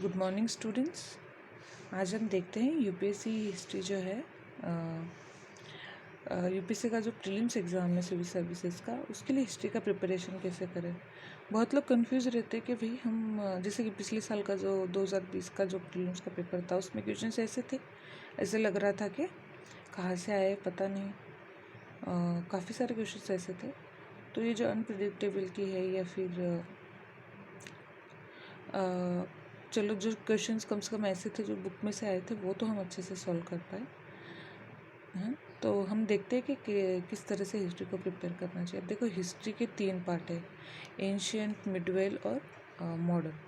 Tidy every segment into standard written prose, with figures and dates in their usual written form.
Good morning students. आज हम देखते हैं यूपीएससी हिस्ट्री जो है यूपीएससी का जो प्रीलिम्स एग्ज़ाम है सिविल सर्विसेज का, उसके लिए हिस्ट्री का प्रिपरेशन कैसे करें। बहुत लोग कंफ्यूज रहते हैं कि भाई हम जैसे कि पिछले साल का जो 2020 का जो प्रीलिम्स का पेपर था उसमें क्वेश्चंस ऐसे थे, ऐसे लग रहा था कि कहाँ से आए पता नहीं। काफ़ी सारे क्वेश्चंस ऐसे थे। तो ये जो अनप्रिडिक्टेबिलिटी है या फिर चलो जो क्वेश्चंस कम से कम ऐसे थे जो बुक में से आए थे वो तो हम अच्छे से सॉल्व कर पाए हैं। तो हम देखते हैं कि किस तरह से हिस्ट्री को प्रिपेयर करना चाहिए। अब देखो, हिस्ट्री के 3 पार्ट है, एंशियंट, मिडवेल और मॉडर्न।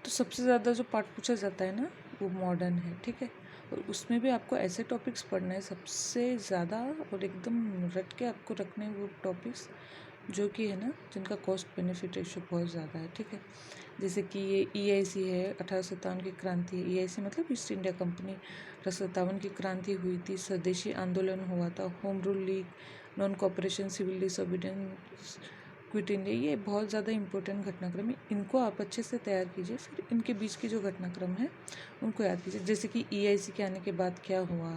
तो सबसे ज़्यादा जो पार्ट पूछा जाता है ना वो मॉडर्न है, ठीक है। और उसमें भी आपको ऐसे टॉपिक्स पढ़ने हैं सबसे ज़्यादा और एकदम रट के आपको रखने हैं वो टॉपिक्स जो कि है ना जिनका कॉस्ट बेनिफिट रेशियो बहुत ज़्यादा है, ठीक है। जैसे कि ये EIC है, 1857 की क्रांति है। EIC मतलब ईस्ट इंडिया कंपनी, 1857 की क्रांति हुई थी, स्वदेशी आंदोलन हुआ था, home rule league, non cooperation, civil disobedience, quit India. ये बहुत ज़्यादा इंपॉर्टेंट घटनाक्रम है, इनको आप अच्छे से तैयार कीजिए। फिर इनके बीच के जो घटनाक्रम है उनको याद कीजिए। जैसे कि EIC के आने के बाद क्या हुआ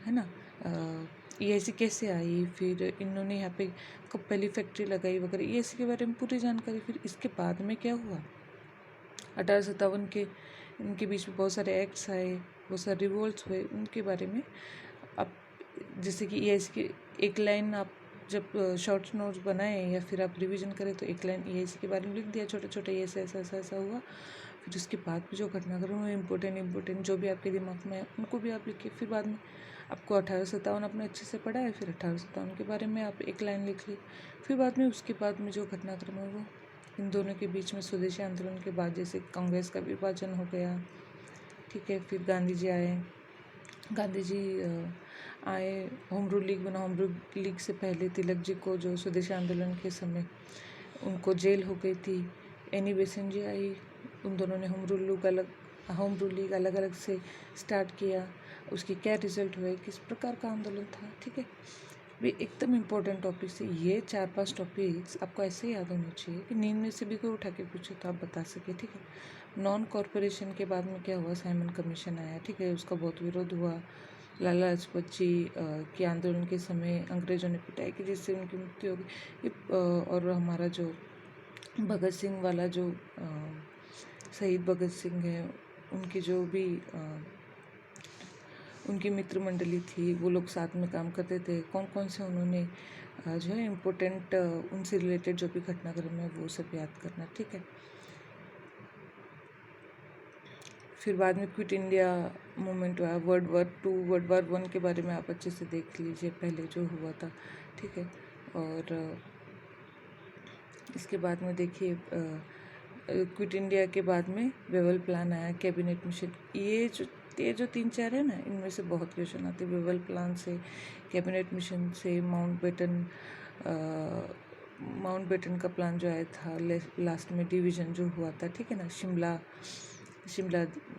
है ना, EIC कैसे आई, फिर इन्होंने यहाँ पे कब पहली फैक्ट्री लगाई वगैरह, EIC के बारे में पूरी जानकारी। फिर इसके बाद में क्या हुआ, 1857 के इनके बीच में बहुत सारे एक्ट्स आए, बहुत सारे रिवोल्ट्स हुए, उनके बारे में आप जैसे कि EIC की एक लाइन आप जब शॉर्ट नोट्स बनाए या फिर आप रिवीजन करें तो एक लाइन EIC के बारे में लिख दिया, छोटे छोटे ऐसा ऐसा ऐसा ऐसा हुआ। फिर उसके बाद भी जो घटनाक्रम हुए इम्पोर्टेंट जो भी आपके दिमाग में है उनको भी आप लिखिए। फिर बाद में आपको 1857 आपने अच्छे से पढ़ा है, फिर 1857 के बारे में आप एक लाइन लिख ली। फिर बाद में उसके बाद में जो घटनाक्रम है वो इन दोनों के बीच में स्वदेशी आंदोलन के बाद जैसे कांग्रेस का विभाजन हो गया, ठीक है। फिर गांधी जी आए, गांधी जी आए, होम रूल लीग बना। होम रूल लीग से पहले तिलक जी को जो स्वदेशी आंदोलन के समय उनको जेल हो गई थी। एनी बेसेंट जी आई, उन दोनों ने होम रूल लीग अलग अलग से स्टार्ट किया। उसकी क्या रिजल्ट हुए, किस प्रकार का आंदोलन था, ठीक है। भी एकदम इम्पोर्टेंट टॉपिक्स है ये। 4-5 टॉपिक्स आपको ऐसे याद होने चाहिए कि नींद में से भी कोई उठा के पूछे तो आप बता सके, ठीक है। नॉन कॉरपोरेशन के बाद में क्या हुआ, साइमन कमीशन आया, ठीक है। उसका बहुत विरोध हुआ। लाला लाजपत जी के आंदोलन के समय अंग्रेजों ने पिटाई की जिससे उनकी मृत्यु हो गई। और हमारा जो भगत सिंह वाला जो शहीद भगत सिंह है, उनकी जो भी उनकी मित्र मंडली थी, वो लोग साथ में काम करते थे। कौन कौन से उन्होंने जो है इम्पोर्टेंट उनसे रिलेटेड जो भी घटनाक्रम है वो सब याद करना, ठीक है। फिर बाद में क्विट इंडिया मूवमेंट हुआ, World War II, World War I के बारे में आप अच्छे से देख लीजिए पहले जो हुआ था, ठीक है। और इसके बाद में देखिए क्विट इंडिया के बाद में वेवल प्लान आया, कैबिनेट मिशन। ये जो 3-4 है ना, इनमें से बहुत क्वेश्चन आते हैं। वेवल प्लान से, कैबिनेट मिशन से, माउंट बेटन का प्लान जो आया था, लास्ट में डिवीज़न जो हुआ था, ठीक है ना।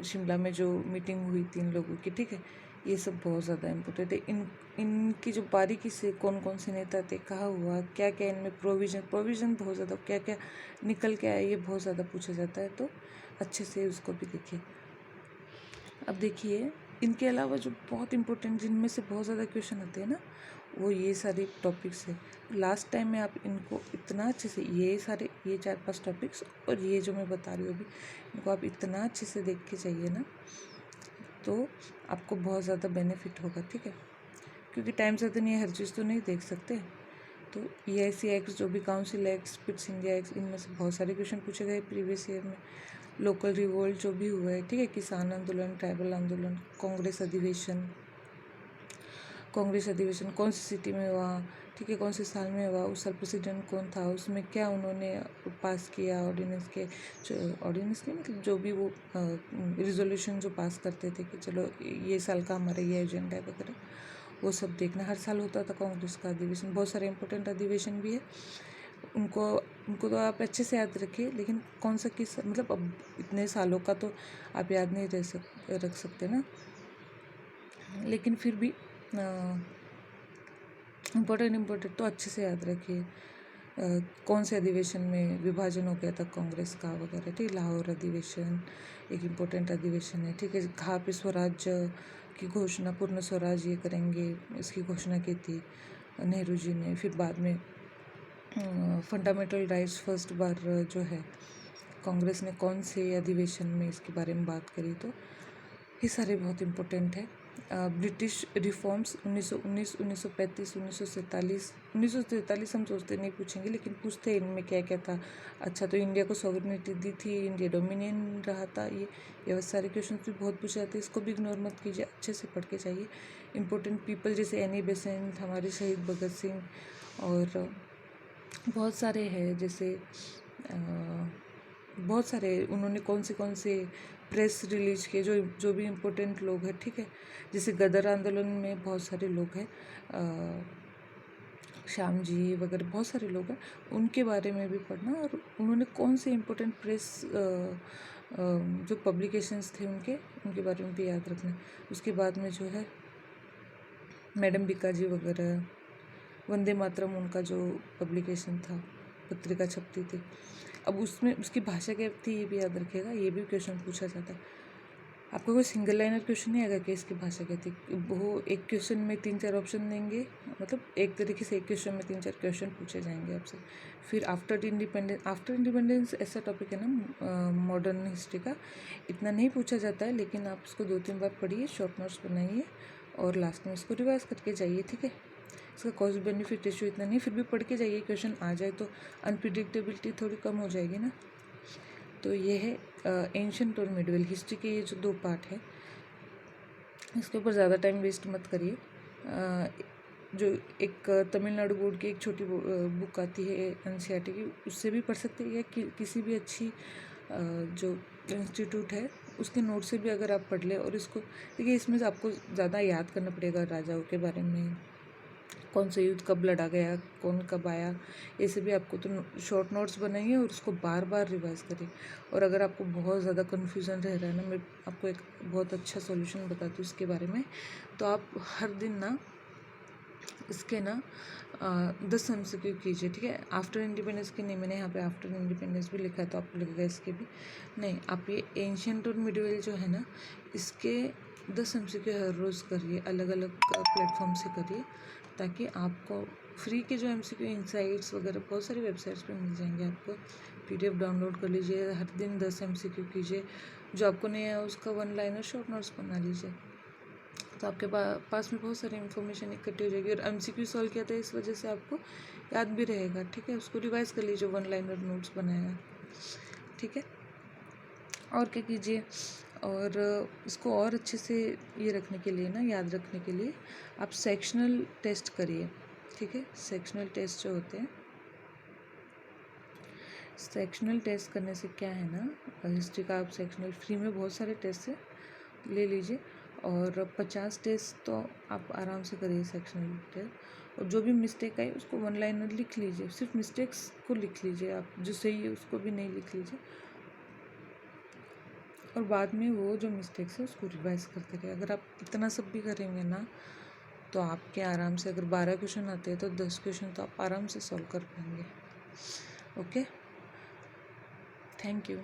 शिमला में जो मीटिंग हुई 3 लोगों की, ठीक है। ये सब बहुत ज़्यादा इम्पोर्टेंट है। इनकी जो बारीकी से कौन कौन से नेता थे, कहाँ हुआ, क्या क्या इनमें प्रोविज़न बहुत ज़्यादा, क्या क्या निकल के आया, ये बहुत ज़्यादा पूछा जाता है। तो अच्छे से उसको भी देखिए। अब देखिए, इनके अलावा जो बहुत इम्पोर्टेंट जिनमें से बहुत ज़्यादा क्वेश्चन आते हैं ना, वो ये सारे टॉपिक्स है। लास्ट टाइम में आप इनको इतना अच्छे से ये 4-5 टॉपिक्स और ये जो मैं बता रही हूँ अभी, इनको आप इतना अच्छे से देख के चाहिए ना, तो आपको बहुत ज़्यादा बेनिफिट होगा, ठीक है। क्योंकि टाइम से तो नहीं, हर चीज़ तो नहीं देख सकते। तो EIC एक्ट्स जो भी, council acts, Pitt's India acts, इनमें से बहुत सारे क्वेश्चन पूछे गए प्रीवियस ईयर में। लोकल रिवोल्ट जो भी हुआ है, ठीक है, किसान आंदोलन, ट्राइबल आंदोलन, कांग्रेस अधिवेशन कौन सी सिटी में हुआ, ठीक है, कौन से साल में हुआ, उस साल प्रेसिडेंट कौन था, उसमें क्या उन्होंने पास किया, ऑर्डिनेंस के मतलब जो भी वो रिजोल्यूशन जो पास करते थे कि चलो ये साल का हमारा ये एजेंडा है वगैरह, वो सब देखना। हर साल होता था कांग्रेस का अधिवेशन, बहुत सारे इंपॉर्टेंट अधिवेशन भी है। उनको तो आप अच्छे से याद रखिए, लेकिन कौन सा किस मतलब अब इतने सालों का तो आप याद नहीं रख सकते ना, लेकिन फिर भी इम्पोर्टेंट तो अच्छे से याद रखिए। कौन से अधिवेशन में विभाजन हो गया था कांग्रेस का वगैरह, ठीक। लाहौर अधिवेशन एक इम्पोर्टेंट अधिवेशन है, ठीक है। कहाँ पे स्वराज्य की घोषणा, पूर्ण स्वराज ये करेंगे, इसकी घोषणा की थी नेहरू जी ने। फिर बाद में फंडामेंटल राइट्स फर्स्ट बार जो है कांग्रेस ने कौन से अधिवेशन में इसके बारे में बात करी, तो ये सारे बहुत इम्पोर्टेंट है। British reforms 1919, 1935, 1947। 1943 हम सोचते नहीं पूछेंगे, लेकिन पूछते इनमें क्या क्या था। अच्छा, तो इंडिया को सॉवरेनिटी दी थी, इंडिया डोमिनियन रहा था, ये सारे क्वेश्चन भी बहुत पूछे जाते हैं। इसको भी इग्नोर मत कीजिए, अच्छे से पढ़ के चाहिए। इंपॉर्टेंट पीपल जैसे एनी बेसेंट, हमारे शहीद भगत सिंह, और बहुत सारे हैं, जैसे बहुत सारे उन्होंने कौन से प्रेस रिलीज किए, जो भी इम्पोर्टेंट लोग हैं, ठीक है। जैसे गदर आंदोलन में बहुत सारे लोग हैं, श्याम जी वगैरह बहुत सारे लोग हैं, उनके बारे में भी पढ़ना। और उन्होंने कौन से इम्पोर्टेंट प्रेस जो पब्लिकेशंस थे उनके बारे में भी याद रखना। उसके बाद में जो है मैडम बीका जी वगैरह, वंदे मातरम उनका जो पब्लिकेशन था, पत्रिका छपती थी। अब उसमें उसकी भाषा क्या थी ये भी याद रखिएगा, ये भी क्वेश्चन पूछा जाता है। आपको कोई सिंगल लाइनर क्वेश्चन नहीं आएगा कि इसकी भाषा क्या थी, वो एक क्वेश्चन में 3-4 ऑप्शन देंगे, मतलब एक तरीके से एक क्वेश्चन में 3-4 क्वेश्चन पूछे जाएंगे आपसे। फिर आफ्टर इंडिपेंडेंस ऐसा टॉपिक है ना मॉडर्न हिस्ट्री का, इतना नहीं पूछा जाता है, लेकिन आप उसको 2-3 बार पढ़िए, शॉर्ट नोट्स बनाइए और लास्ट में उसको रिवाइज करके जाइए, ठीक है। इसका कॉस्ट बेनिफिट रेशियो इतना नहीं, फिर भी पढ़ के जाइए, क्वेश्चन आ जाए तो अनप्रिडिक्टेबिलिटी थोड़ी कम हो जाएगी ना। तो ये है एंशंट और मिडवेल हिस्ट्री के ये जो 2 पार्ट है, इसके ऊपर ज़्यादा टाइम वेस्ट मत करिए। जो एक तमिलनाडु बोर्ड की एक छोटी बुक आती है एनसीईआरटी की, उससे भी पढ़ सकते हैं, या किसी भी अच्छी जो इंस्टीट्यूट है उसके नोट से भी अगर आप पढ़ लें। और इसको देखिए, इसमें से आपको ज़्यादा याद करना पड़ेगा राजाओं के बारे में, कौन सा युद्ध कब लड़ा गया, कौन कब आया, ऐसे भी आपको। तो शॉर्ट नोट्स बनाइए और उसको बार बार रिवाइज करिए। और अगर आपको बहुत ज़्यादा कन्फ्यूज़न रह रहा है ना, मैं आपको एक बहुत अच्छा सॉल्यूशन बताती हूँ इसके बारे में। तो आप हर दिन ना इसके ना 10 MCQ कीजिए, ठीक है। आफ्टर इंडिपेंडेंस की नहीं, मैंने यहाँ पे आफ्टर इंडिपेंडेंस भी लिखा है, तो आपको लगेगा इसके भी नहीं। आप ये एंशियंट और मिडवेल जो है ना, इसके 10 MCQ हर रोज़ करिए, अलग अलग प्लेटफॉर्म से करिए, ताकि आपको फ्री के जो MCQ इनसाइट्स वगैरह बहुत सारी वेबसाइट्स पे मिल जाएंगे। आपको PDF डाउनलोड कर लीजिए, हर दिन 10 MCQ कीजिए, जो आपको नहीं आया उसका 1 लाइनर शॉर्ट नोट्स बना लीजिए, तो आपके पास में बहुत सारी इन्फॉर्मेशन इकट्ठी हो जाएगी। और MCQ सॉल्व किया था, इस वजह से आपको याद भी रहेगा, ठीक है। उसको रिवाइज कर लीजिए, 1 लाइनर नोट्स बनाया, ठीक है। और क्या कीजिए, और इसको और अच्छे से ये रखने के लिए ना, याद रखने के लिए आप सेक्शनल टेस्ट करिए, ठीक है। सेक्शनल टेस्ट जो होते हैं, सेक्शनल टेस्ट करने से क्या है ना, हिस्ट्री का आप सेक्शनल फ्री में बहुत सारे टेस्ट है, ले लीजिए। और 50 टेस्ट तो आप आराम से करिए सेक्शनल टेस्ट। और जो भी मिस्टेक आई उसको 1 लाइनर लिख लीजिए, सिर्फ मिस्टेक्स को लिख लीजिए आप, जो सही है उसको भी नहीं लिख लीजिए। और बाद में वो जो मिस्टेक्स है उसको रिवाइज करते रहिए। अगर आप इतना सब भी करेंगे ना, तो आपके आराम से, अगर 12 क्वेश्चन आते हैं तो 10 क्वेश्चन तो आप आराम से सॉल्व कर पाएंगे। Okay, thank you.